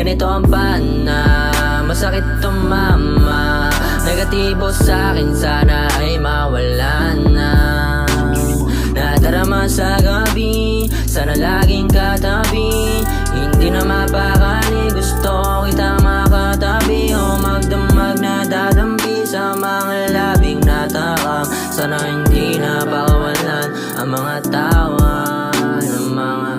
Ganito ang pana, masakit to mama. Negatibo sa'kin sana ay mawala na. Nadarama sa gabi, sana laging katabi. Hindi na mapakali, gusto kita makatabi. O magdamag na dadampi sa mga labing natakam. Sana hindi na pakawalan ang mga tawa ng mga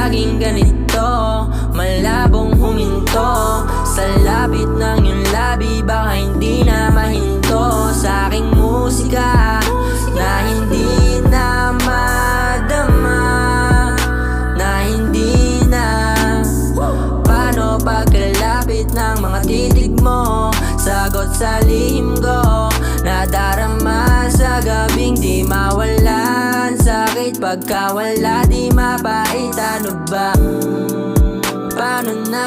laging ganito, malabong huminto sa lapit ng iyong labi. Baka hindi na mahinto sa aking musika na hindi na madama, na hindi na. Paano pagkalapit ng mga titig mo, sagot sa lihim ko, nadarama sa gabing di mawalan. Sakit pagkawala, di mapait, ano ba? Paano na?